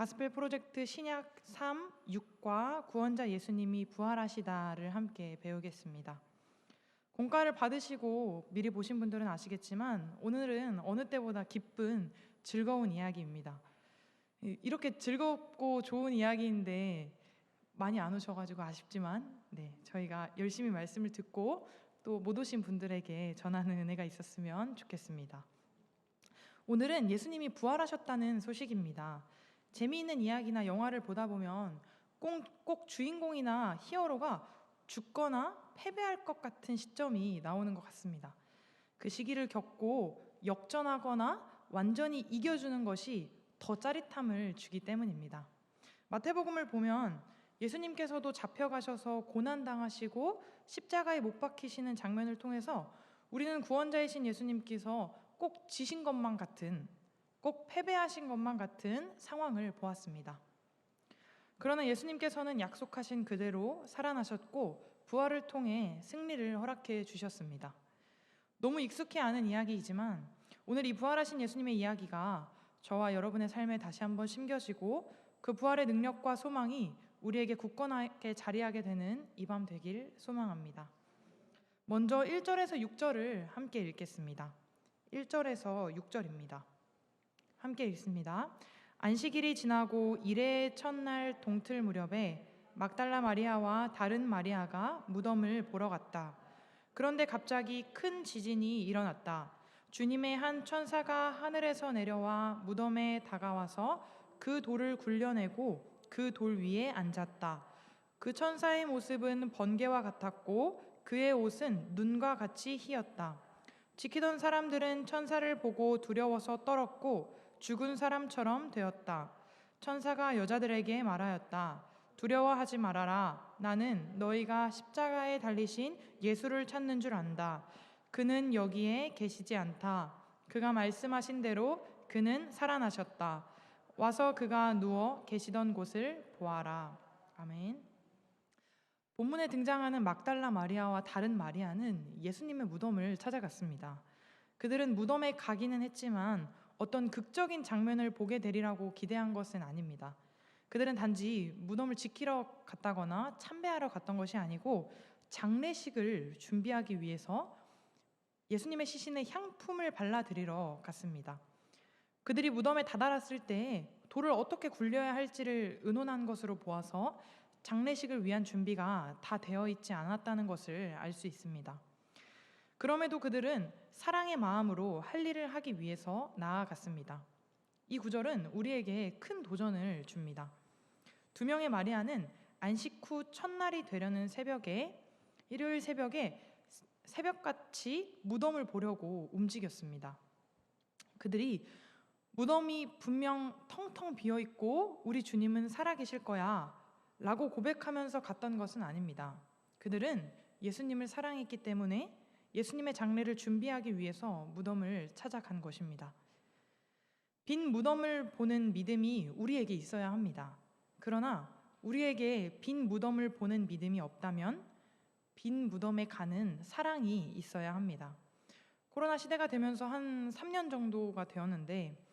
가스펠 프로젝트 신약 3, 6과 구원자 예수님이 부활하시다를 함께 배우겠습니다. 공과를 받으시고 미리 보신 분들은 아시겠지만 오늘은 어느 때보다 기쁜 즐거운 이야기입니다. 이렇게 즐겁고 좋은 이야기인데 많이 안 오셔가지고 아쉽지만 저희가 열심히 말씀을 듣고 또 못 오신 분들에게 전하는 은혜가 있었으면 좋겠습니다. 오늘은 예수님이 부활하셨다는 소식입니다. 재미있는 이야기나 영화를 보다 보면 꼭 주인공이나 히어로가 죽거나 패배할 것 같은 시점이 나오는 것 같습니다. 그 시기를 겪고 역전하거나 완전히 이겨주는 것이 더 짜릿함을 주기 때문입니다. 마태복음을 보면 예수님께서도 잡혀가셔서 고난당하시고 십자가에 못 박히시는 장면을 통해서 우리는 구원자이신 예수님께서 꼭 지신 것만 같은, 꼭 패배하신 것만 같은 상황을 보았습니다. 그러나 예수님께서는 약속하신 그대로 살아나셨고 부활을 통해 승리를 허락해 주셨습니다. 너무 익숙해 아는 이야기이지만 오늘 이 부활하신 예수님의 이야기가 저와 여러분의 삶에 다시 한번 심겨지고 그 부활의 능력과 소망이 우리에게 굳건하게 자리하게 되는 이 밤 되길 소망합니다. 먼저 1절에서 6절을 함께 읽겠습니다. 1절에서 6절입니다. 함께 읽습니다. 안식일이 지나고 이레의 첫날 동틀 무렵에 막달라 마리아와 다른 마리아가 무덤을 보러 갔다. 그런데 갑자기 큰 지진이 일어났다. 주님의 한 천사가 하늘에서 내려와 무덤에 다가와서 그 돌을 굴려내고 그 돌 위에 앉았다. 그 천사의 모습은 번개와 같았고 그의 옷은 눈과 같이 희었다. 지키던 사람들은 천사를 보고 두려워서 떨었고 죽은 사람처럼 되었다. 천사가 여자들에게 말하였다. 두려워하지 말아라. 나는 너희가 십자가에 달리신 예수를 찾는 줄 안다. 그는 여기에 계시지 않다. 그가 말씀하신 대로 그는 살아나셨다. 와서 그가 누워 계시던 곳을 보아라. 아멘. 본문에 등장하는 막달라 마리아와 다른 마리아는 예수님의 무덤을 찾아갔습니다. 그들은 무덤에 가기는 했지만 어떤 극적인 장면을 보게 되리라고 기대한 것은 아닙니다. 그들은 단지 무덤을 지키러 갔다거나 참배하러 갔던 것이 아니고 장례식을 준비하기 위해서 예수님의 시신에 향품을 발라드리러 갔습니다. 그들이 무덤에 다다랐을 때 돌을 어떻게 굴려야 할지를 의논한 것으로 보아서 장례식을 위한 준비가 다 되어 있지 않았다는 것을 알 수 있습니다. 그럼에도 그들은 사랑의 마음으로 할 일을 하기 위해서 나아갔습니다. 이 구절은 우리에게 큰 도전을 줍니다. 두 명의 마리아는 안식 후 첫날이 되려는 새벽에, 일요일 새벽에 새벽같이 무덤을 보려고 움직였습니다. 그들이 무덤이 분명 텅텅 비어있고 우리 주님은 살아계실 거야 라고 고백하면서 갔던 것은 아닙니다. 그들은 예수님을 사랑했기 때문에 예수님의 장례를 준비하기 위해서 무덤을 찾아간 것입니다. 빈 무덤을 보는 믿음이 우리에게 있어야 합니다. 그러나 우리에게 빈 무덤을 보는 믿음이 없다면 빈 무덤에 가는 사랑이 있어야 합니다. 코로나 시대가 되면서 한 3년 정도가 되었는데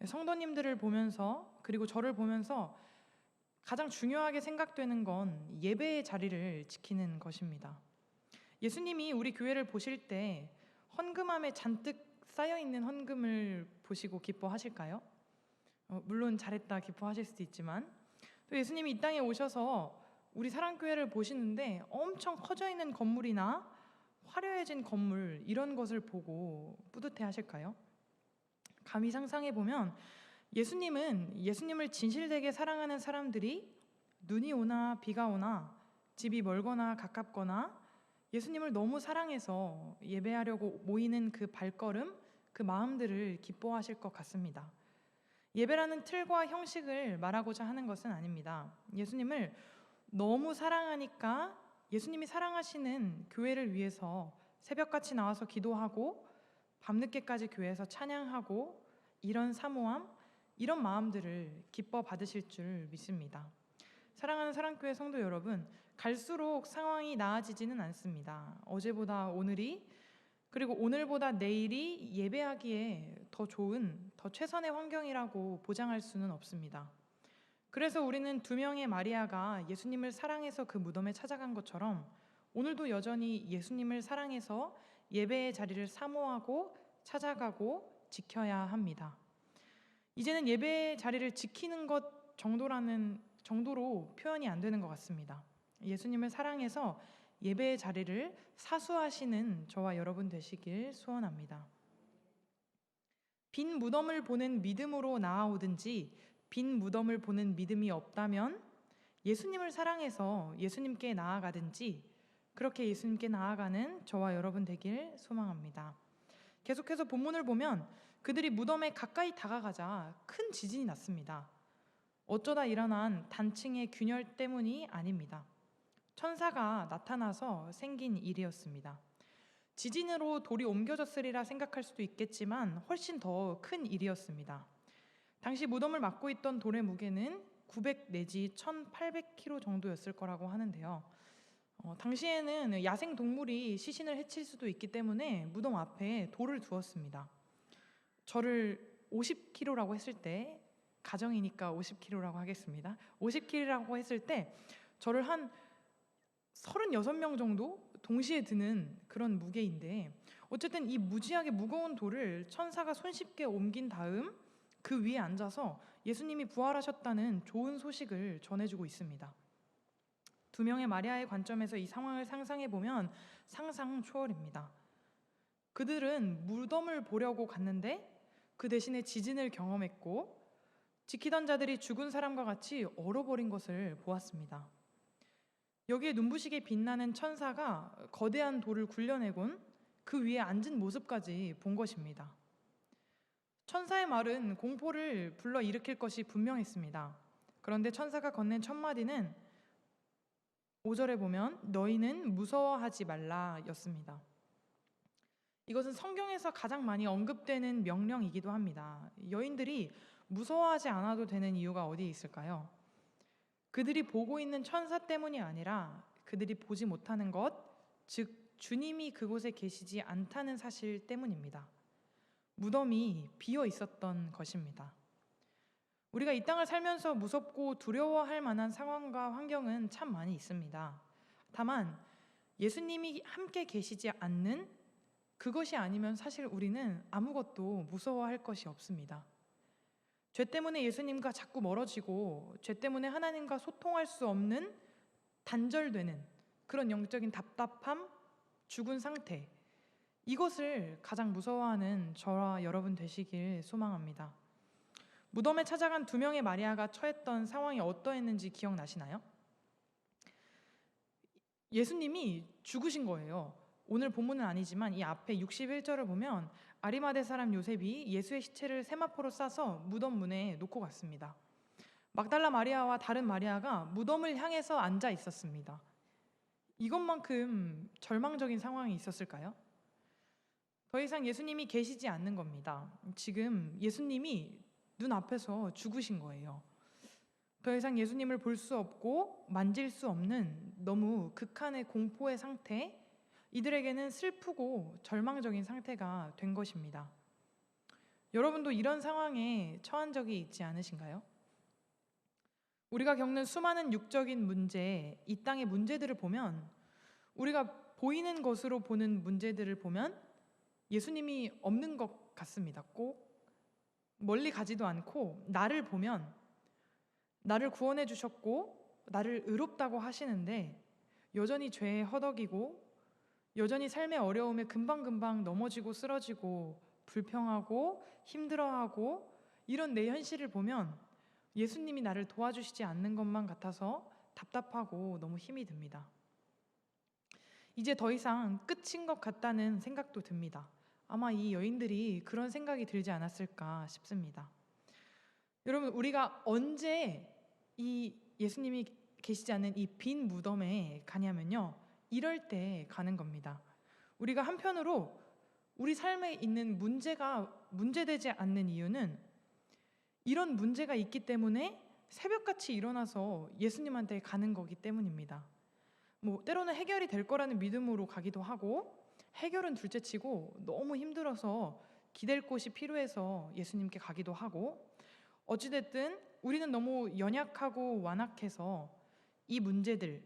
성도님들을 보면서 그리고 저를 보면서 가장 중요하게 생각되는 건 예배의 자리를 지키는 것입니다. 예수님이 우리 교회를 보실 때 헌금함에 잔뜩 쌓여있는 헌금을 보시고 기뻐하실까요? 물론 잘했다 기뻐하실 수도 있지만 또 예수님이 이 땅에 오셔서 우리 사랑교회를 보시는데 엄청 커져있는 건물이나 화려해진 건물 이런 것을 보고 뿌듯해 하실까요? 감히 상상해보면 예수님을 진실되게 사랑하는 사람들이 눈이 오나 비가 오나 집이 멀거나 가깝거나 예수님을 너무 사랑해서 예배하려고 모이는 그 발걸음, 그 마음들을 기뻐하실 것 같습니다. 예배라는 틀과 형식을 말하고자 하는 것은 아닙니다. 예수님을 너무 사랑하니까 예수님이 사랑하시는 교회를 위해서 새벽같이 나와서 기도하고 밤늦게까지 교회에서 찬양하고 이런 사모함, 이런 마음들을 기뻐 받으실 줄 믿습니다. 사랑하는 사랑교회 성도 여러분, 갈수록 상황이 나아지지는 않습니다. 어제보다 오늘이 그리고 오늘보다 내일이 예배하기에 더 좋은, 더 최선의 환경이라고 보장할 수는 없습니다. 그래서 우리는 두 명의 마리아가 예수님을 사랑해서 그 무덤에 찾아간 것처럼 오늘도 여전히 예수님을 사랑해서 예배의 자리를 사모하고 찾아가고 지켜야 합니다. 이제는 예배의 자리를 지키는 것 정도로 표현이 안 되는 것 같습니다. 예수님을 사랑해서 예배의 자리를 사수하시는 저와 여러분 되시길 소원합니다. 빈 무덤을 보는 믿음으로 나아오든지 빈 무덤을 보는 믿음이 없다면 예수님을 사랑해서 예수님께 나아가든지 그렇게 예수님께 나아가는 저와 여러분 되길 소망합니다. 계속해서 본문을 보면 그들이 무덤에 가까이 다가가자 큰 지진이 났습니다. 어쩌다 일어난 단층의 균열 때문이 아닙니다. 천사가 나타나서 생긴 일이었습니다. 지진으로 돌이 옮겨졌으리라 생각할 수도 있겠지만 훨씬 더 큰 일이었습니다. 당시 무덤을 막고 있던 돌의 무게는 900 내지 1800kg 정도였을 거라고 하는데요. 당시에는 야생 동물이 시신을 해칠 수도 있기 때문에 무덤 앞에 돌을 두었습니다. 저를 50kg라고 했을 때, 가정이니까 50kg라고 하겠습니다. 50kg라고 했을 때 저를 한 36명 정도 동시에 드는 그런 무게인데, 어쨌든 이 무지하게 무거운 돌을 천사가 손쉽게 옮긴 다음 그 위에 앉아서 예수님이 부활하셨다는 좋은 소식을 전해주고 있습니다. 두 명의 마리아의 관점에서 이 상황을 상상해 보면 상상 초월입니다. 그들은 무덤을 보려고 갔는데 그 대신에 지진을 경험했고 지키던 자들이 죽은 사람과 같이 얼어버린 것을 보았습니다. 여기에 눈부시게 빛나는 천사가 거대한 돌을 굴려내곤 그 위에 앉은 모습까지 본 것입니다. 천사의 말은 공포를 불러일으킬 것이 분명했습니다. 그런데 천사가 건넨 첫 마디는 5절에 보면 너희는 무서워하지 말라 였습니다. 이것은 성경에서 가장 많이 언급되는 명령이기도 합니다. 여인들이 무서워하지 않아도 되는 이유가 어디에 있을까요? 그들이 보고 있는 천사 때문이 아니라 그들이 보지 못하는 것, 즉 주님이 그곳에 계시지 않다는 사실 때문입니다. 무덤이 비어 있었던 것입니다. 우리가 이 땅을 살면서 무섭고 두려워할 만한 상황과 환경은 참 많이 있습니다. 다만 예수님이 함께 계시지 않는 그것이 아니면 사실 우리는 아무것도 무서워할 것이 없습니다. 죄 때문에 예수님과 자꾸 멀어지고 죄 때문에 하나님과 소통할 수 없는 단절되는 그런 영적인 답답함, 죽은 상태, 이것을 가장 무서워하는 저와 여러분 되시길 소망합니다. 무덤에 찾아간 두 명의 마리아가 처했던 상황이 어떠했는지 기억나시나요? 예수님이 죽으신 거예요. 오늘 본문은 아니지만 이 앞에 61절을 보면 아리마대 사람 요셉이 예수의 시체를 세마포로 싸서 무덤 문에 놓고 갔습니다. 막달라 마리아와 다른 마리아가 무덤을 향해서 앉아 있었습니다. 이것만큼 절망적인 상황이 있었을까요? 더 이상 예수님이 계시지 않는 겁니다. 지금 예수님이 눈앞에서 죽으신 거예요. 더 이상 예수님을 볼 수 없고 만질 수 없는 너무 극한의 공포의 상태, 이들에게는 슬프고 절망적인 상태가 된 것입니다. 여러분도 이런 상황에 처한 적이 있지 않으신가요? 우리가 겪는 수많은 육적인 문제, 이 땅의 문제들을 보면, 우리가 보이는 것으로 보는 문제들을 보면 예수님이 없는 것 같습니다. 꼭 멀리 가지도 않고 나를 보면 나를 구원해 주셨고 나를 의롭다고 하시는데 여전히 죄에 허덕이고 여전히 삶의 어려움에 금방금방 넘어지고 쓰러지고 불평하고 힘들어하고 이런 내 현실을 보면 예수님이 나를 도와주시지 않는 것만 같아서 답답하고 너무 힘이 듭니다. 이제 더 이상 끝인 것 같다는 생각도 듭니다. 아마 이 여인들이 그런 생각이 들지 않았을까 싶습니다. 여러분, 우리가 언제 이 예수님이 계시지 않는 이 빈 무덤에 가냐면요, 이럴 때 가는 겁니다. 우리가 한편으로 우리 삶에 있는 문제가 문제되지 않는 이유는 이런 문제가 있기 때문에 새벽같이 일어나서 예수님한테 가는 거기 때문입니다. 때로는 해결이 될 거라는 믿음으로 가기도 하고, 해결은 둘째치고 너무 힘들어서 기댈 곳이 필요해서 예수님께 가기도 하고, 어찌됐든 우리는 너무 연약하고 완악해서 이 문제들,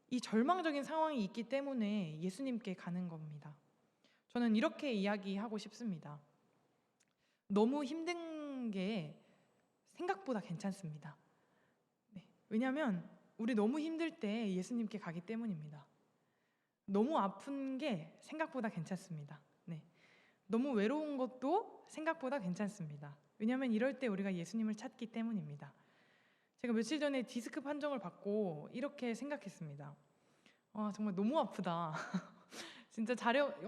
이 절망적인 상황이 있기 때문에 예수님께 가는 겁니다. 저는 이렇게 이야기하고 싶습니다. 너무 힘든 게 생각보다 괜찮습니다. 네, 왜냐하면 우리 너무 힘들 때 예수님께 가기 때문입니다. 너무 아픈 게 생각보다 괜찮습니다. 네, 너무 외로운 것도 생각보다 괜찮습니다. 왜냐하면 이럴 때 우리가 예수님을 찾기 때문입니다. 제가 며칠 전에 디스크 판정을 받고 이렇게 생각했습니다. 정말 너무 아프다. 진짜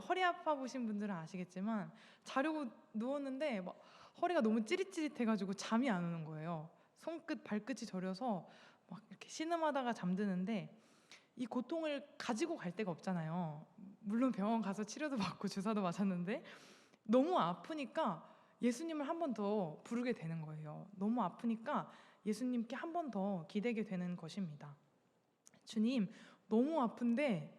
허리 아파 보신 분들은 아시겠지만 자려고 누웠는데 막 허리가 너무 찌릿찌릿해가지고 잠이 안 오는 거예요. 손끝 발끝이 저려서 막 이렇게 신음하다가 잠드는데 이 고통을 가지고 갈 데가 없잖아요. 물론 병원 가서 치료도 받고 주사도 맞았는데 너무 아프니까 예수님을 한 번 더 부르게 되는 거예요. 너무 아프니까 예수님께 한 번 더 기대게 되는 것입니다. 주님, 너무 아픈데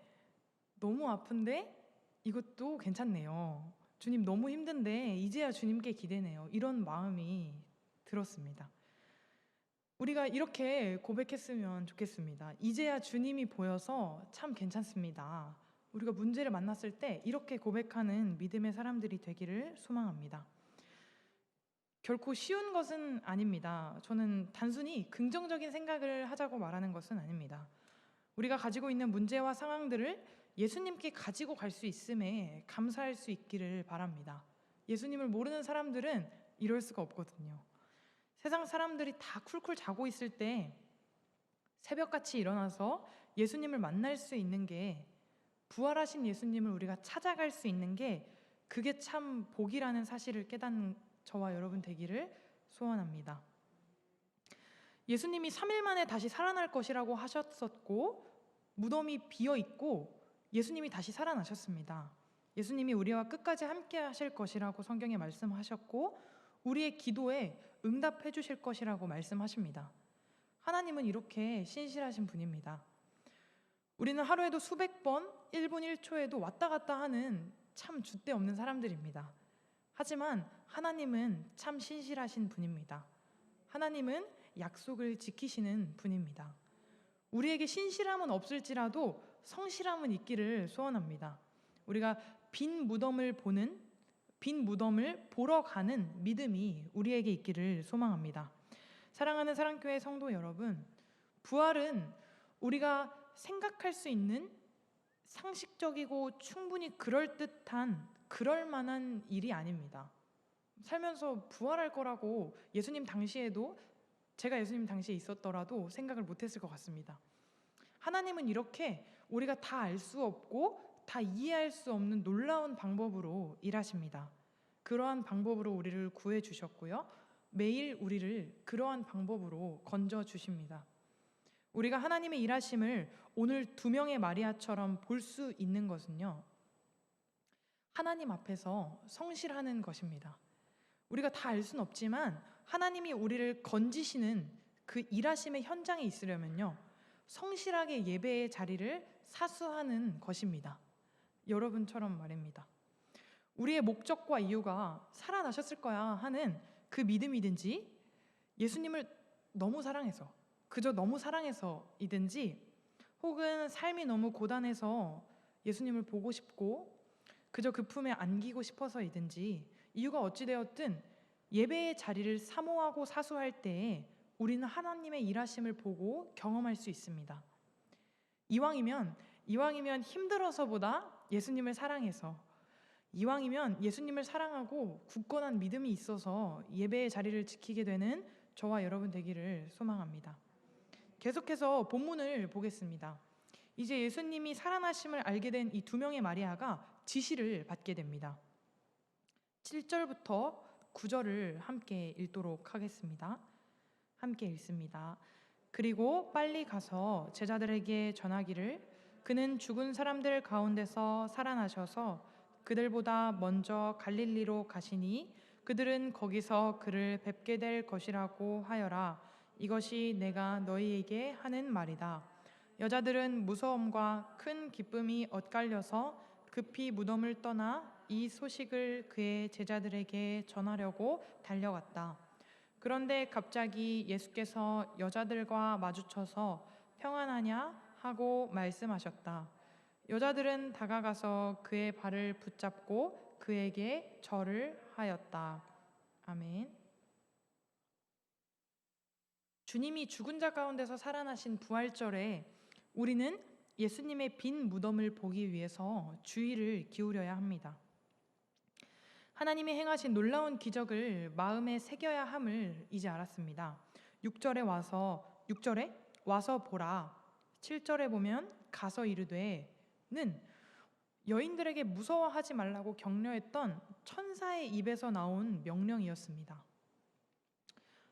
이것도 괜찮네요. 주님, 너무 힘든데 이제야 주님께 기대네요. 이런 마음이 들었습니다. 우리가 이렇게 고백했으면 좋겠습니다. 이제야 주님이 보여서 참 괜찮습니다. 우리가 문제를 만났을 때 이렇게 고백하는 믿음의 사람들이 되기를 소망합니다. 결코 쉬운 것은 아닙니다. 저는 단순히 긍정적인 생각을 하자고 말하는 것은 아닙니다. 우리가 가지고 있는 문제와 상황들을 예수님께 가지고 갈 수 있음에 감사할 수 있기를 바랍니다. 예수님을 모르는 사람들은 이럴 수가 없거든요. 세상 사람들이 다 쿨쿨 자고 있을 때 새벽같이 일어나서 예수님을 만날 수 있는 게, 부활하신 예수님을 우리가 찾아갈 수 있는 게, 그게 참 복이라는 사실을 깨닫는 저와 여러분 되기를 소원합니다. 예수님이 3일 만에 다시 살아날 것이라고 하셨었고 무덤이 비어 있고 예수님이 다시 살아나셨습니다. 예수님이 우리와 끝까지 함께 하실 것이라고 성경에 말씀하셨고 우리의 기도에 응답해 주실 것이라고 말씀하십니다. 하나님은 이렇게 신실하신 분입니다. 우리는 하루에도 수백 번 1분 1초에도 왔다 갔다 하는 참 줏대 없는 사람들입니다. 하지만 하나님은 참 신실하신 분입니다. 하나님은 약속을 지키시는 분입니다. 우리에게 신실함은 없을지라도 성실함은 있기를 소원합니다. 우리가 빈 무덤을 보러 가는 믿음이 우리에게 있기를 소망합니다. 사랑하는 사랑교회 성도 여러분, 부활은 우리가 생각할 수 있는 상식적이고 충분히 그럴 만한 일이 아닙니다. 살면서 부활할 거라고 제가 예수님 당시에 있었더라도 생각을 못했을 것 같습니다. 하나님은 이렇게 우리가 다 알 수 없고 다 이해할 수 없는 놀라운 방법으로 일하십니다. 그러한 방법으로 우리를 구해 주셨고요. 매일 우리를 그러한 방법으로 건져 주십니다. 우리가 하나님의 일하심을 오늘 2명의 마리아처럼 볼 수 있는 것은요, 하나님 앞에서 성실하는 것입니다. 우리가 다 알 수는 없지만 하나님이 우리를 건지시는 그 일하심의 현장에 있으려면요, 성실하게 예배의 자리를 사수하는 것입니다. 여러분처럼 말입니다. 우리의 목적과 이유가 살아나셨을 거야 하는 그 믿음이든지, 예수님을 너무 사랑해서, 그저 너무 사랑해서이든지, 혹은 삶이 너무 고단해서 예수님을 보고 싶고 그저 그 품에 안기고 싶어서이든지, 이유가 어찌되었든 예배의 자리를 사모하고 사수할 때에 우리는 하나님의 일하심을 보고 경험할 수 있습니다. 이왕이면 힘들어서보다 예수님을 사랑해서, 이왕이면 예수님을 사랑하고 굳건한 믿음이 있어서 예배의 자리를 지키게 되는 저와 여러분 되기를 소망합니다. 계속해서 본문을 보겠습니다. 이제 예수님이 살아나심을 알게 된 이 2명의 마리아가 지시를 받게 됩니다. 7절부터 9절을 함께 읽도록 하겠습니다. 함께 읽습니다. 그리고 빨리 가서 제자들에게 전하기를, 그는 죽은 사람들 가운데서 살아나셔서 그들보다 먼저 갈릴리로 가시니 그들은 거기서 그를 뵙게 될 것이라고 하여라. 이것이 내가 너희에게 하는 말이다. 여자들은 무서움과 큰 기쁨이 엇갈려서 급히 무덤을 떠나 이 소식을 그의 제자들에게 전하려고 달려갔다. 그런데 갑자기 예수께서 여자들과 마주쳐서 평안하냐 하고 말씀하셨다. 여자들은 다가가서 그의 발을 붙잡고 그에게 절을 하였다. 아멘. 주님이 죽은 자 가운데서 살아나신 부활절에 우리는 예수님의 빈 무덤을 보기 위해서 주의를 기울여야 합니다. 하나님이 행하신 놀라운 기적을 마음에 새겨야 함을 이제 알았습니다. 6절에 와서 보라. 7절에 보면 가서 이르되는 여인들에게 무서워하지 말라고 격려했던 천사의 입에서 나온 명령이었습니다.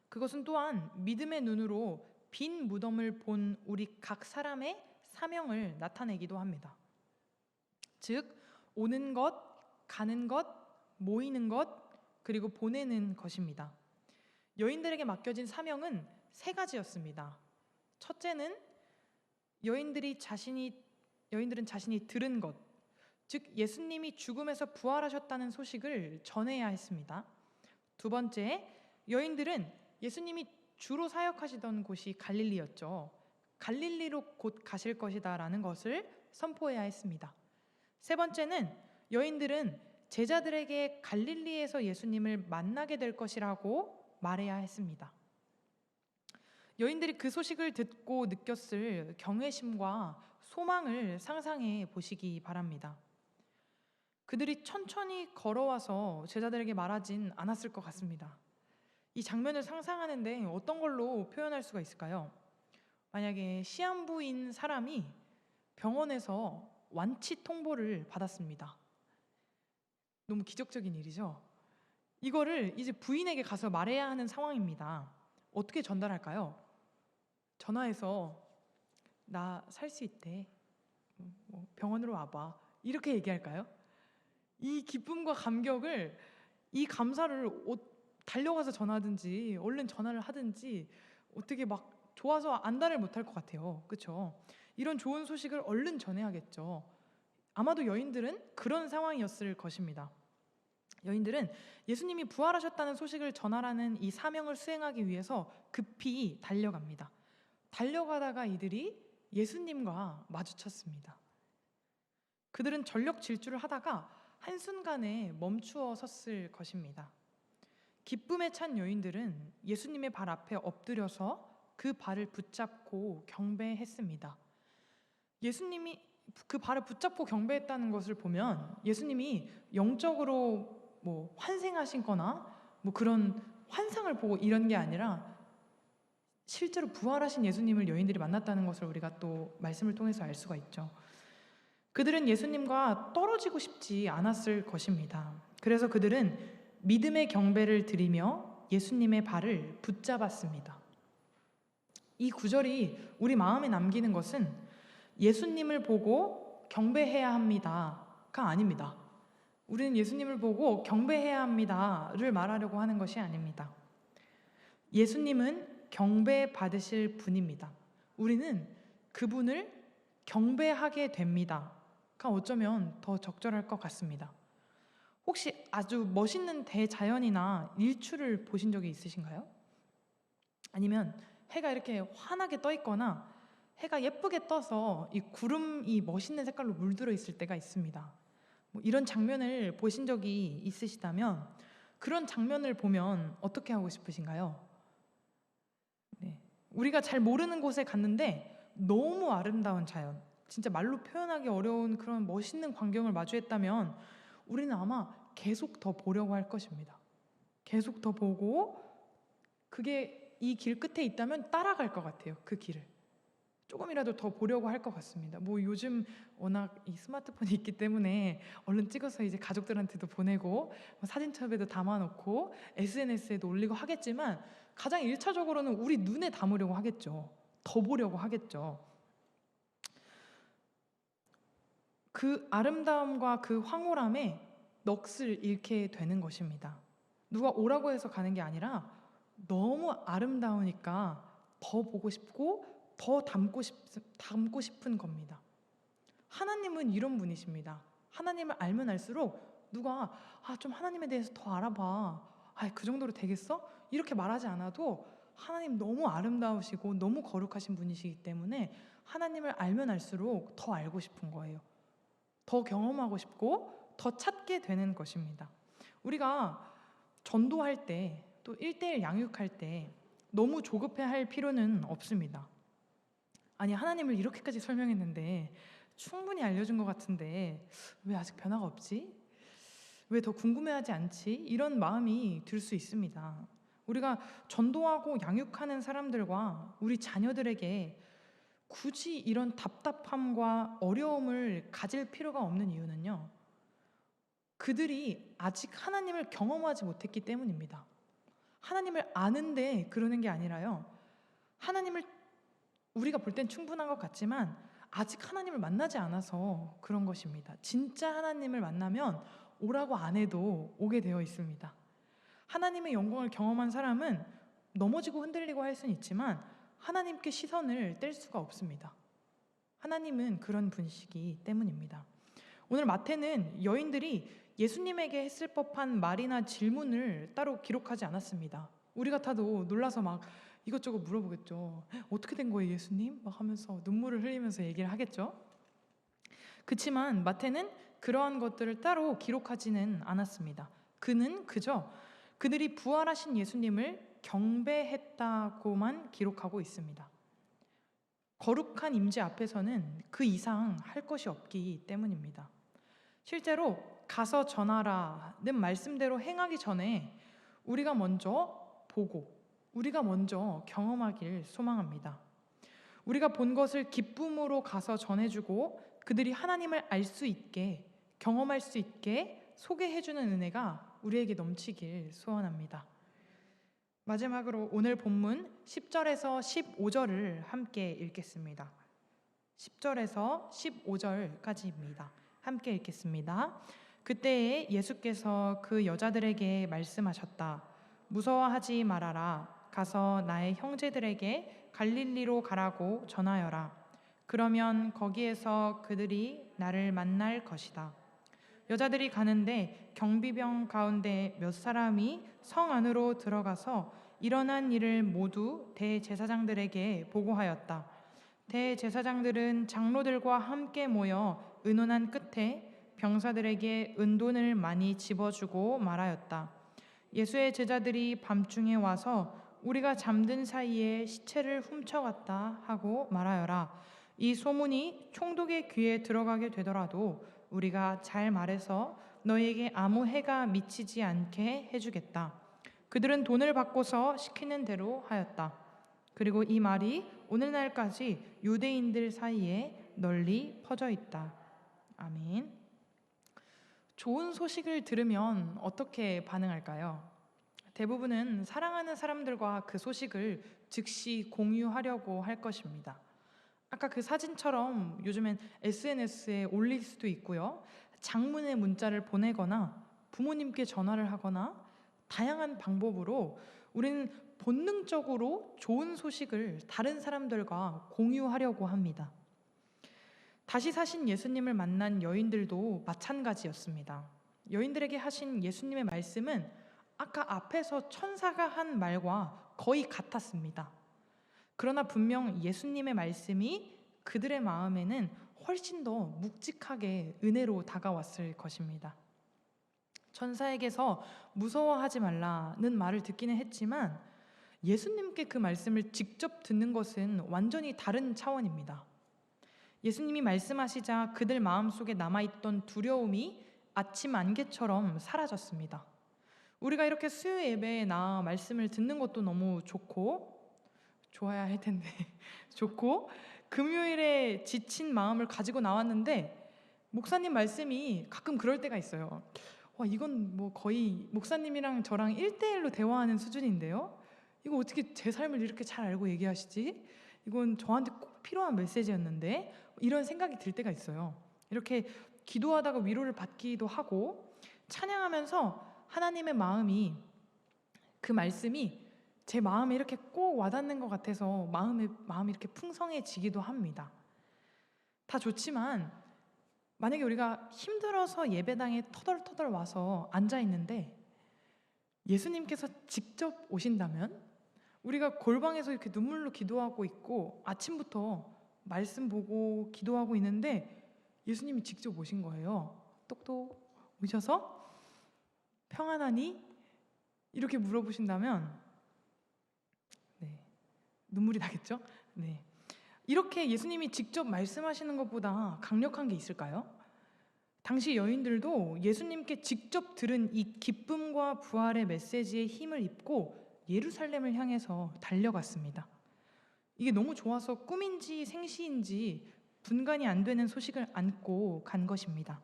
그것은 또한 믿음의 눈으로 빈 무덤을 본 우리 각 사람의 사명을 나타내기도 합니다. 즉, 오는 것, 가는 것, 모이는 것, 그리고 보내는 것입니다. 여인들에게 맡겨진 사명은 세 가지였습니다. 첫째는 여인들은 자신이 들은 것, 즉 예수님이 죽음에서 부활하셨다는 소식을 전해야 했습니다. 두 번째, 여인들은 예수님이 주로 사역하시던 곳이 갈릴리였죠. 갈릴리로 곧 가실 것이다 라는 것을 선포해야 했습니다. 세 번째는 여인들은 제자들에게 갈릴리에서 예수님을 만나게 될 것이라고 말해야 했습니다. 여인들이 그 소식을 듣고 느꼈을 경외심과 소망을 상상해 보시기 바랍니다. 그들이 천천히 걸어와서 제자들에게 말하진 않았을 것 같습니다. 이 장면을 상상하는데 어떤 걸로 표현할 수가 있을까요? 만약에 시한부인 사람이 병원에서 완치 통보를 받았습니다. 너무 기적적인 일이죠? 이거를 이제 부인에게 가서 말해야 하는 상황입니다. 어떻게 전달할까요? 전화해서 나 살 수 있대. 병원으로 와봐. 이렇게 얘기할까요? 이 기쁨과 감격을, 이 감사를 달려가서 전하든지 얼른 전화를 하든지 어떻게 막 좋아서 안달을 못할 것 같아요. 그렇죠? 이런 좋은 소식을 얼른 전해야겠죠. 아마도 여인들은 그런 상황이었을 것입니다. 여인들은 예수님이 부활하셨다는 소식을 전하라는 이 사명을 수행하기 위해서 급히 달려갑니다. 달려가다가 이들이 예수님과 마주쳤습니다. 그들은 전력 질주를 하다가 한순간에 멈추어 섰을 것입니다. 기쁨에 찬 여인들은 예수님의 발 앞에 엎드려서 그 발을 붙잡고 경배했습니다. 예수님이 그 발을 붙잡고 경배했다는 것을 보면 예수님이 영적으로 환생하신 거나 그런 환상을 보고 이런 게 아니라 실제로 부활하신 예수님을 여인들이 만났다는 것을 우리가 또 말씀을 통해서 알 수가 있죠. 그들은 예수님과 떨어지고 싶지 않았을 것입니다. 그래서 그들은 믿음의 경배를 드리며 예수님의 발을 붙잡았습니다. 이 구절이 우리 마음에 남기는 것은 예수님을 보고 경배해야 합니다가 아닙니다. 우리는 예수님을 보고 경배해야 합니다를 말하려고 하는 것이 아닙니다. 예수님은 경배받으실 분입니다. 우리는 그분을 경배하게 됩니다가 어쩌면 더 적절할 것 같습니다. 혹시 아주 멋있는 대자연이나 일출을 보신 적이 있으신가요? 아니면 해가 이렇게 환하게 떠 있거나 해가 예쁘게 떠서 이 구름이 멋있는 색깔로 물들어 있을 때가 있습니다. 이런 장면을 보신 적이 있으시다면 그런 장면을 보면 어떻게 하고 싶으신가요? 우리가 잘 모르는 곳에 갔는데 너무 아름다운 자연, 진짜 말로 표현하기 어려운 그런 멋있는 광경을 마주했다면 우리는 아마 계속 더 보려고 할 것입니다. 계속 더 보고 그게 이 길 끝에 있다면 따라갈 것 같아요. 그 길을 조금이라도 더 보려고 할 것 같습니다. 요즘 워낙 이 스마트폰이 있기 때문에 얼른 찍어서 이제 가족들한테도 보내고 사진첩에도 담아놓고 SNS에도 올리고 하겠지만 가장 1차적으로는 우리 눈에 담으려고 하겠죠. 더 보려고 하겠죠. 그 아름다움과 그 황홀함에 넋을 잃게 되는 것입니다. 누가 오라고 해서 가는 게 아니라 너무 아름다우니까 더 보고 싶고 더 담고 싶은 겁니다. 하나님은 이런 분이십니다. 하나님을 알면 알수록 누가 좀 하나님에 대해서 더 알아봐. 그 정도로 되겠어? 이렇게 말하지 않아도 하나님 너무 아름다우시고 너무 거룩하신 분이시기 때문에 하나님을 알면 알수록 더 알고 싶은 거예요. 더 경험하고 싶고 더 찾게 되는 것입니다. 우리가 전도할 때, 또 1:1 양육할 때 너무 조급해할 필요는 없습니다. 아니, 하나님을 이렇게까지 설명했는데 충분히 알려준 것 같은데 왜 아직 변화가 없지? 왜 더 궁금해하지 않지? 이런 마음이 들 수 있습니다. 우리가 전도하고 양육하는 사람들과 우리 자녀들에게 굳이 이런 답답함과 어려움을 가질 필요가 없는 이유는요, 그들이 아직 하나님을 경험하지 못했기 때문입니다. 하나님을 아는데 그러는 게 아니라요, 하나님을 우리가 볼 땐 충분한 것 같지만 아직 하나님을 만나지 않아서 그런 것입니다. 진짜 하나님을 만나면 오라고 안 해도 오게 되어 있습니다. 하나님의 영광을 경험한 사람은 넘어지고 흔들리고 할 수는 있지만 하나님께 시선을 뗄 수가 없습니다. 하나님은 그런 분이시기 때문입니다. 오늘 마태는 여인들이 예수님에게 했을 법한 말이나 질문을 따로 기록하지 않았습니다. 우리 같아도 놀라서 막 이것저것 물어보겠죠. 어떻게 된 거예요, 예수님? 막 하면서 눈물을 흘리면서 얘기를 하겠죠. 그렇지만 마태는 그러한 것들을 따로 기록하지는 않았습니다. 그는 그저 그들이 부활하신 예수님을 경배했다고만 기록하고 있습니다. 거룩한 임재 앞에서는 그 이상 할 것이 없기 때문입니다. 실제로 가서 전하라는 말씀대로 행하기 전에 우리가 먼저 보고 우리가 먼저 경험하길 소망합니다. 우리가 본 것을 기쁨으로 가서 전해주고 그들이 하나님을 알 수 있게, 경험할 수 있게 소개해주는 은혜가 우리에게 넘치길 소원합니다. 마지막으로 오늘 본문 10절에서 15절을 함께 읽겠습니다. 10절에서 15절까지입니다. 함께 읽겠습니다. 그때에 예수께서 그 여자들에게 말씀하셨다. 무서워하지 말아라. 가서 나의 형제들에게 갈릴리로 가라고 전하여라. 그러면 거기에서 그들이 나를 만날 것이다. 여자들이 가는데 경비병 가운데 몇 사람이 성 안으로 들어가서 일어난 일을 모두 대제사장들에게 보고하였다. 대제사장들은 장로들과 함께 모여 의논한 끝에 병사들에게 은돈을 많이 집어주고 말하였다. 예수의 제자들이 밤중에 와서 우리가 잠든 사이에 시체를 훔쳐갔다 하고 말하여라. 이 소문이 총독의 귀에 들어가게 되더라도 우리가 잘 말해서 너희에게 아무 해가 미치지 않게 해주겠다. 그들은 돈을 받고서 시키는 대로 하였다. 그리고 이 말이 오늘날까지 유대인들 사이에 널리 퍼져 있다. 아멘. 좋은 소식을 들으면 어떻게 반응할까요? 대부분은 사랑하는 사람들과 그 소식을 즉시 공유하려고 할 것입니다. 아까 그 사진처럼 요즘엔 SNS에 올릴 수도 있고요. 장문의 문자를 보내거나 부모님께 전화를 하거나 다양한 방법으로 우리는 본능적으로 좋은 소식을 다른 사람들과 공유하려고 합니다. 다시 사신 예수님을 만난 여인들도 마찬가지였습니다. 여인들에게 하신 예수님의 말씀은 아까 앞에서 천사가 한 말과 거의 같았습니다. 그러나 분명 예수님의 말씀이 그들의 마음에는 훨씬 더 묵직하게 은혜로 다가왔을 것입니다. 천사에게서 무서워하지 말라는 말을 듣기는 했지만 예수님께 그 말씀을 직접 듣는 것은 완전히 다른 차원입니다. 예수님이 말씀하시자 그들 마음속에 남아있던 두려움이 아침 안개처럼 사라졌습니다. 우리가 이렇게 수요 예배에 나와 말씀을 듣는 것도 너무 좋아야 할 텐데 좋고, 금요일에 지친 마음을 가지고 나왔는데 목사님 말씀이 가끔 그럴 때가 있어요. 이건 뭐 거의 목사님이랑 저랑 1:1로 대화하는 수준인데요. 이거 어떻게 제 삶을 이렇게 잘 알고 얘기하시지? 이건 저한테 꼭 필요한 메시지였는데, 이런 생각이 들 때가 있어요. 이렇게 기도하다가 위로를 받기도 하고 찬양하면서 하나님의 마음이, 그 말씀이 제 마음에 이렇게 꼭 와닿는 것 같아서 마음이 이렇게 풍성해지기도 합니다. 다 좋지만 만약에 우리가 힘들어서 예배당에 터덜터덜 와서 앉아 있는데 예수님께서 직접 오신다면 우리가 골방에서 이렇게 눈물로 기도하고 있고 아침부터 말씀 보고 기도하고 있는데 예수님이 직접 오신 거예요. 똑똑 오셔서 평안하니? 이렇게 물어보신다면 눈물이 나겠죠? 네. 이렇게 예수님이 직접 말씀하시는 것보다 강력한 게 있을까요? 당시 여인들도 예수님께 직접 들은 이 기쁨과 부활의 메시지에 힘을 입고 예루살렘을 향해서 달려갔습니다. 이게 너무 좋아서 꿈인지 생시인지 분간이 안 되는 소식을 안고 간 것입니다.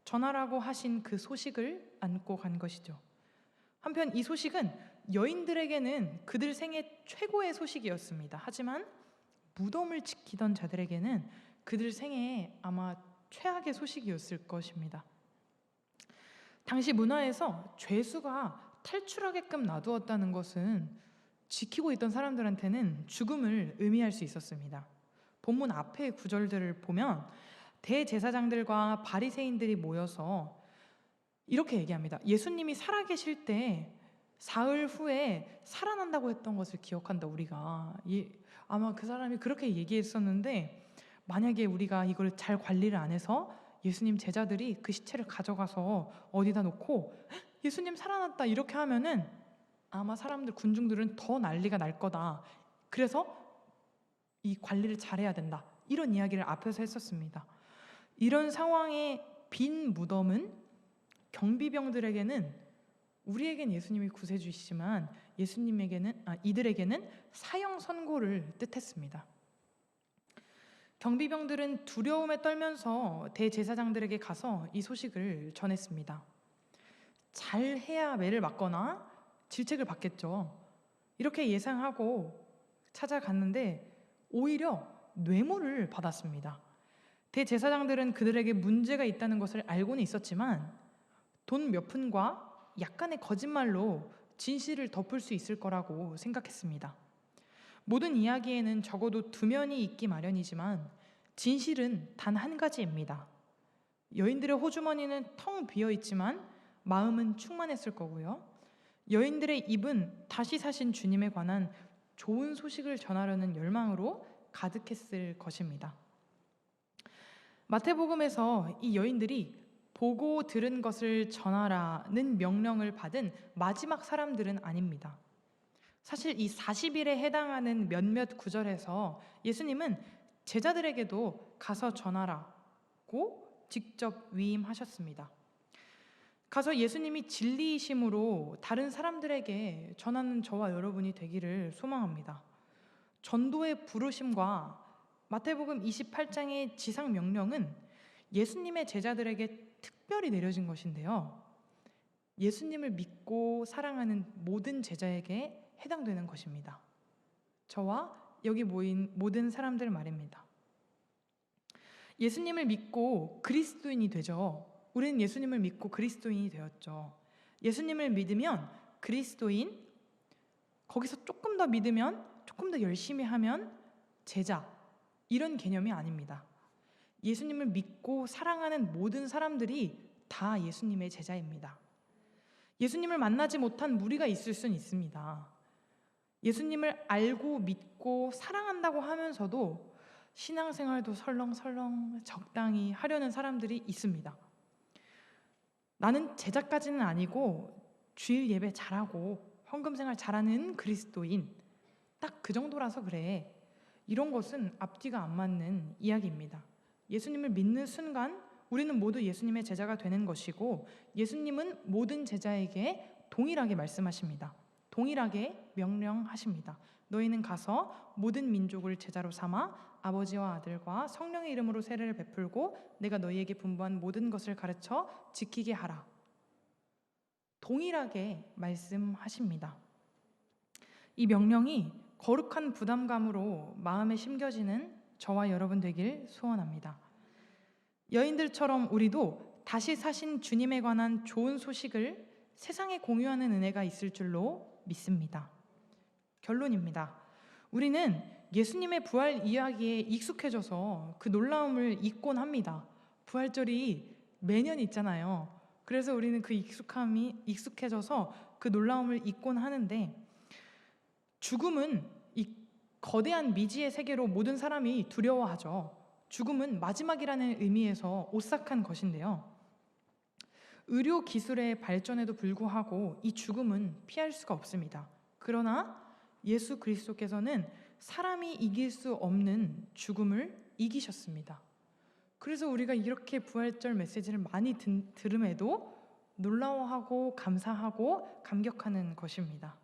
전하라고 하신 그 소식을 안고 간 것이죠. 한편 이 소식은 여인들에게는 그들 생애 최고의 소식이었습니다. 하지만 무덤을 지키던 자들에게는 그들 생애에 아마 최악의 소식이었을 것입니다. 당시 문화에서 죄수가 탈출하게끔 놔두었다는 것은 지키고 있던 사람들한테는 죽음을 의미할 수 있었습니다. 본문 앞의 구절들을 보면 대제사장들과 바리새인들이 모여서 이렇게 얘기합니다. 예수님이 살아계실 때 사흘 후에 살아난다고 했던 것을 기억한다 우리가. 아마 그 사람이 그렇게 얘기했었는데 만약에 우리가 이걸 잘 관리를 안 해서 예수님 제자들이 그 시체를 가져가서 어디다 놓고 예수님 살아났다 이렇게 하면은 아마 사람들 군중들은 더 난리가 날 거다. 그래서 이 관리를 잘해야 된다. 이런 이야기를 앞에서 했었습니다. 이런 상황의 빈 무덤은 경비병들에게는 우리에겐 예수님이 구세주이시지만 이들에게는 사형 선고를 뜻했습니다. 경비병들은 두려움에 떨면서 대제사장들에게 가서 이 소식을 전했습니다. 잘해야 매를 맞거나 질책을 받겠죠. 이렇게 예상하고 찾아갔는데 오히려 뇌물을 받았습니다. 대제사장들은 그들에게 문제가 있다는 것을 알고는 있었지만 돈 몇 푼과 약간의 거짓말로 진실을 덮을 수 있을 거라고 생각했습니다. 모든 이야기에는 적어도 두 면이 있기 마련이지만 진실은 단 한 가지입니다. 여인들의 호주머니는 텅 비어 있지만 마음은 충만했을 거고요. 여인들의 입은 다시 사신 주님에 관한 좋은 소식을 전하려는 열망으로 가득했을 것입니다. 마태복음에서 이 여인들이 보고 들은 것을 전하라는 명령을 받은 마지막 사람들은 아닙니다. 사실 이 40일에 해당하는 몇몇 구절에서 예수님은 제자들에게도 가서 전하라고 직접 위임하셨습니다. 가서 예수님이 진리이심으로 다른 사람들에게 전하는 저와 여러분이 되기를 소망합니다. 전도의 부르심과 마태복음 28장의 지상 명령은 예수님의 제자들에게 특별히 내려진 것인데요. 예수님을 믿고 사랑하는 모든 제자에게 해당되는 것입니다. 저와 여기 모인 모든 사람들 말입니다. 예수님을 믿고 그리스도인이 되죠. 우리는 예수님을 믿고 그리스도인이 되었죠. 예수님을 믿으면 그리스도인, 거기서 조금 더 믿으면, 조금 더 열심히 하면 제자, 이런 개념이 아닙니다. 예수님을 믿고 사랑하는 모든 사람들이 다 예수님의 제자입니다. 예수님을 만나지 못한 무리가 있을 수는 있습니다. 예수님을 알고 믿고 사랑한다고 하면서도 신앙생활도 설렁설렁 적당히 하려는 사람들이 있습니다. 나는 제자까지는 아니고 주일 예배 잘하고 헌금생활 잘하는 그리스도인, 딱 그 정도라서 그래. 이런 것은 앞뒤가 안 맞는 이야기입니다. 예수님을 믿는 순간 우리는 모두 예수님의 제자가 되는 것이고 예수님은 모든 제자에게 동일하게 말씀하십니다. 동일하게 명령하십니다. 너희는 가서 모든 민족을 제자로 삼아 아버지와 아들과 성령의 이름으로 세례를 베풀고 내가 너희에게 분부한 모든 것을 가르쳐 지키게 하라. 동일하게 말씀하십니다. 이 명령이 거룩한 부담감으로 마음에 심겨지는 저와 여러분 되길 소원합니다. 여인들처럼 우리도 다시 사신 주님에 관한 좋은 소식을 세상에 공유하는 은혜가 있을 줄로 믿습니다. 결론입니다. 우리는 예수님의 부활 이야기에 익숙해져서 그 놀라움을 잊곤 합니다. 부활절이 매년 있잖아요. 그래서 우리는 그 익숙함이 익숙해져서 그 놀라움을 잊곤 하는데, 죽음은 이 거대한 미지의 세계로 모든 사람이 두려워하죠. 죽음은 마지막이라는 의미에서 오싹한 것인데요. 의료 기술의 발전에도 불구하고 이 죽음은 피할 수가 없습니다. 그러나 예수 그리스도께서는 사람이 이길 수 없는 죽음을 이기셨습니다. 그래서 우리가 이렇게 부활절 메시지를 많이 들음에도 놀라워하고 감사하고 감격하는 것입니다.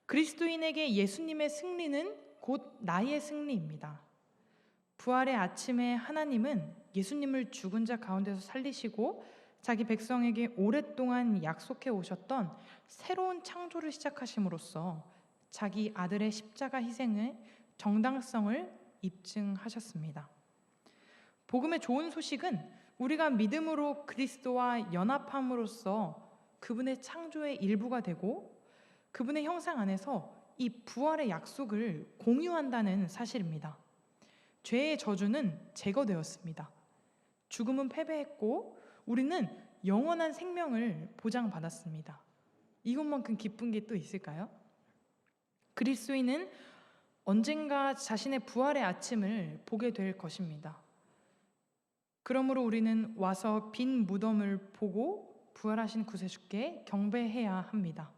그리스도인에게 예수님의 승리는 곧 나의 승리입니다. 부활의 아침에 하나님은 예수님을 죽은 자 가운데서 살리시고 자기 백성에게 오랫동안 약속해 오셨던 새로운 창조를 시작하심으로써 자기 아들의 십자가 희생의 정당성을 입증하셨습니다. 복음의 좋은 소식은 우리가 믿음으로 그리스도와 연합함으로써 그분의 창조의 일부가 되고 그분의 형상 안에서 이 부활의 약속을 공유한다는 사실입니다. 죄의 저주는 제거되었습니다. 죽음은 패배했고 우리는 영원한 생명을 보장받았습니다. 이것만큼 기쁜 게 또 있을까요? 그리스도인은 언젠가 자신의 부활의 아침을 보게 될 것입니다. 그러므로 우리는 와서 빈 무덤을 보고 부활하신 구세주께 경배해야 합니다.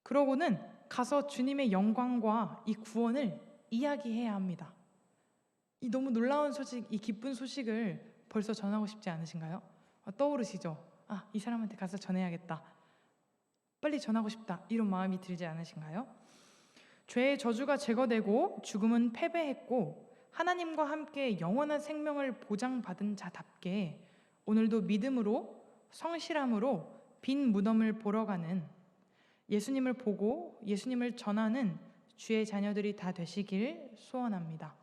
그러고는 가서 주님의 영광과 이 구원을 이야기해야 합니다. 이 너무 놀라운 소식, 이 기쁜 소식을 벌써 전하고 싶지 않으신가요? 떠오르시죠? 이 사람한테 가서 전해야겠다. 빨리 전하고 싶다. 이런 마음이 들지 않으신가요? 죄의 저주가 제거되고 죽음은 패배했고 하나님과 함께 영원한 생명을 보장받은 자답게 오늘도 믿음으로 성실함으로 빈 무덤을 보러 가는, 예수님을 보고 예수님을 전하는 주의 자녀들이 다 되시길 소원합니다.